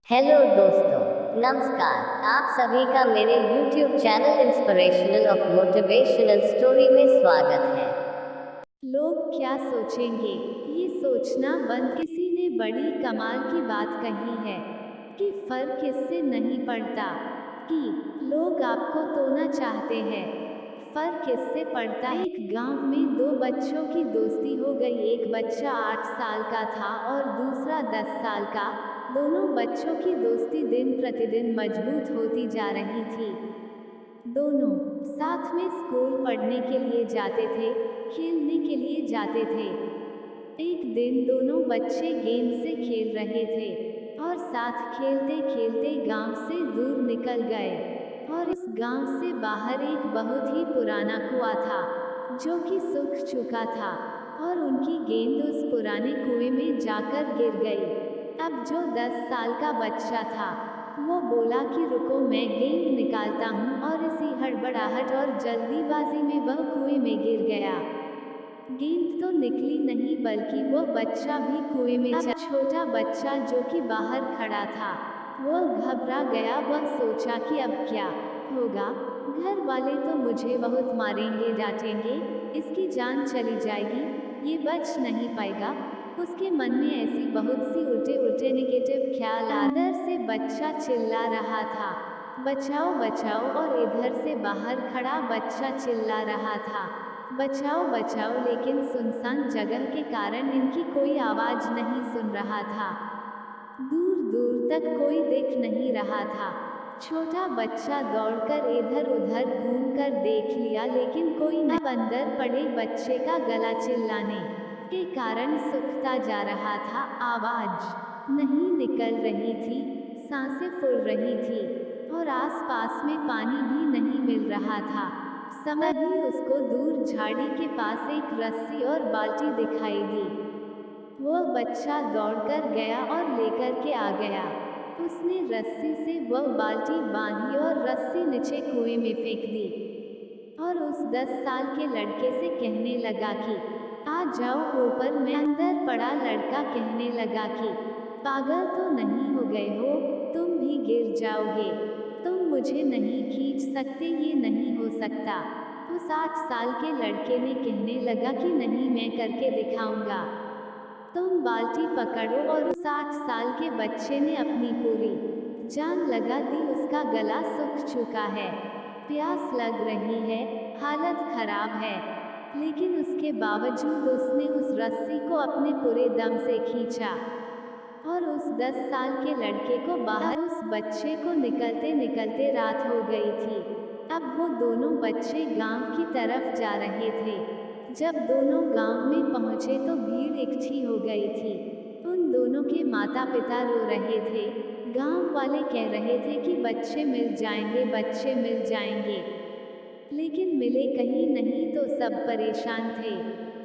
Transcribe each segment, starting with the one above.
Hello दोस्तों, नमस्कार। आप सभी का मेरे YouTube channel inspirational of motivational story में स्वागत है। लोग क्या सोचेंगे, ये सोचना बंद। किसी ने बड़ी कमाल की बात कही है कि फर्क इससे नहीं पड़ता कि लोग आपको तोड़ना चाहते हैं, फर्क इससे पड़ता है। एक गांव में दो बच्चों की दोस्ती हो गई। एक बच्चा 8 साल का था और दूसरा 10 साल का। दोनों बच्चों की दोस्ती दिन प्रतिदिन मजबूत होती जा रही थी। दोनों साथ में स्कूल पढ़ने के लिए जाते थे, खेलने के लिए जाते थे। एक दिन दोनों बच्चे गेंद से खेल रहे थे और साथ खेलते खेलते गांव से दूर निकल गए। और इस गांव से बाहर एक बहुत ही पुराना कुआं था जो कि सूख चुका था और उनकी गेंद उस पुराने कुएं में जाकर गिर गई। अब जो 10 साल का बच्चा था वो बोला कि रुको, मैं गेंद निकालता हूँ, और इसी हड़बड़ाहट और जल्दीबाजी में वह कुएं में गिर गया। गेंद तो निकली नहीं बल्कि वो बच्चा भी कुएं में चला। छोटा बच्चा जो कि बाहर खड़ा था वो घबरा गया। वह सोचा कि अब क्या होगा, घर वाले तो मुझे बहुत मारेंगे डांटेंगे, इसकी जान चली जाएगी, ये बच नहीं पाएगा। उसके मन में ऐसी बहुत सी उल्टे उल्टे नेगेटिव ख्याल। अंदर से बच्चा चिल्ला रहा था, बचाओ बचाओ, और इधर से बाहर खड़ा बच्चा चिल्ला रहा था, बचाओ बचाओ, लेकिन सुनसान जगह के कारण इनकी कोई आवाज नहीं सुन रहा था। दूर दूर तक कोई दिख नहीं रहा था। छोटा बच्चा दौड़कर इधर उधर घूमकर देख लिया लेकिन कोई नहीं। अब अंदर पड़े बच्चे का गला चिल्लाने के कारण सूखता जा रहा था, आवाज नहीं निकल रही थी, सांसें फूल रही थी और आसपास में पानी भी नहीं मिल रहा था। तभी उसको दूर झाड़ी के पास एक रस्सी और बाल्टी दिखाई दी। वह बच्चा दौड़कर गया और लेकर के आ गया। उसने रस्सी से वह बाल्टी बांधी और रस्सी नीचे कुएं में फेंक दी और उस 10 साल के लड़के से कहने लगा कि आ जाओ ऊपर। मैं अंदर पड़ा लड़का कहने लगा कि पागल तो नहीं हो गए हो, तुम भी गिर जाओगे, तुम मुझे नहीं खींच सकते, ये नहीं हो सकता। उस 8 साल के लड़के ने कहने लगा कि नहीं, मैं करके दिखाऊंगा, तुम बाल्टी पकड़ो। और उस 8 साल के बच्चे ने अपनी पूरी जान लगा दी। उसका गला सूख चुका है, प्यास लग रही है, हालत खराब है, लेकिन उसके बावजूद उसने उस रस्सी को अपने पूरे दम से खींचा और उस 10 साल के लड़के को बाहर। उस बच्चे को निकलते निकलते रात हो गई थी। अब वो दोनों बच्चे गांव की तरफ जा रहे थे। जब दोनों गांव में पहुंचे तो भीड़ इकट्ठी हो गई थी। उन दोनों के माता पिता रो रहे थे। गांव वाले कह रहे थे कि बच्चे मिल जाएंगे, बच्चे मिल जाएंगे, लेकिन मिले कहीं नहीं। तो सब परेशान थे।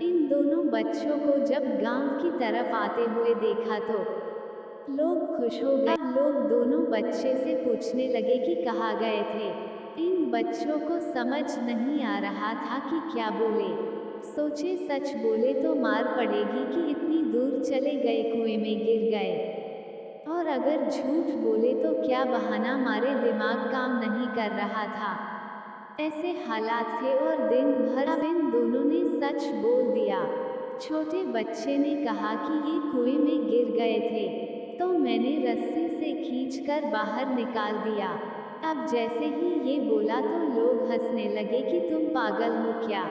इन दोनों बच्चों को जब गांव की तरफ आते हुए देखा तो लोग खुश हो गए। अब लोग दोनों बच्चे से पूछने लगे कि कहाँ गए थे। इन बच्चों को समझ नहीं आ रहा था कि क्या बोले। सोचे सच बोले तो मार पड़ेगी कि इतनी दूर चले गए, कुएं में गिर गए, और अगर झूठ बोले तो क्या बहाना मारे, दिमाग काम नहीं कर रहा था। ऐसे हालात थे और दिन भर अब इन दोनों ने सच बोल दिया। छोटे बच्चे ने कहा कि ये कुएं में गिर गए थे तो मैंने रस्सी से खींचकर बाहर निकाल दिया। अब जैसे ही ये बोला तो लोग हंसने लगे कि तुम पागल हो क्या,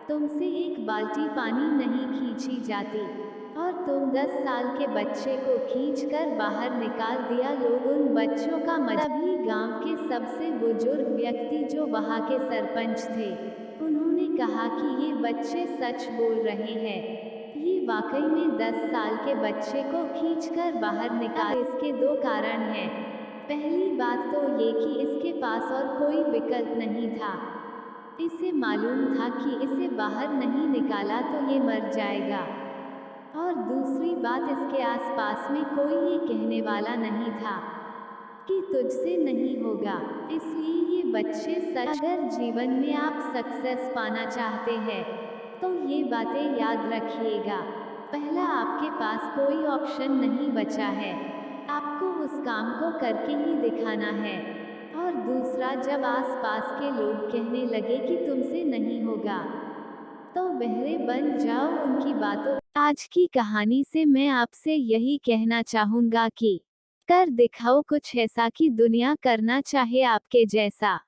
तुमसे एक बाल्टी पानी नहीं खींची जाती और तुम 10 साल के बच्चे को खींचकर बाहर निकाल दिया। लोग उन बच्चों का तभी गांव के सबसे बुजुर्ग व्यक्ति जो वहां के सरपंच थे, उन्होंने कहा कि ये बच्चे सच बोल रहे हैं, ये वाकई में 10 साल के बच्चे को खींचकर बाहर निकाल। इसके दो कारण हैं। पहली बात तो ये कि इसके पास और कोई विकल्प नहीं था। इसे मालूम था कि इसे बाहर नहीं निकाला तो ये मर जाएगा, और दूसरी बात, इसके आसपास में कोई ये कहने वाला नहीं था कि तुझसे नहीं होगा। इसलिए ये बच्चे सच। अगर जीवन में आप सक्सेस पाना चाहते हैं तो ये बातें याद रखिएगा। पहला, आपके पास कोई ऑप्शन नहीं बचा है। आपको उस काम को करके ही दिखाना है। और दूसरा, जब आसपास के लोग कहने लगे कि तुमसे नहीं होगा, तो बहरे बन जाओ उनकी बातों। आज की कहानी से मैं आपसे यही कहना चाहूंगा कि कर दिखाओ कुछ ऐसा कि दुनिया करना चाहे आपके जैसा।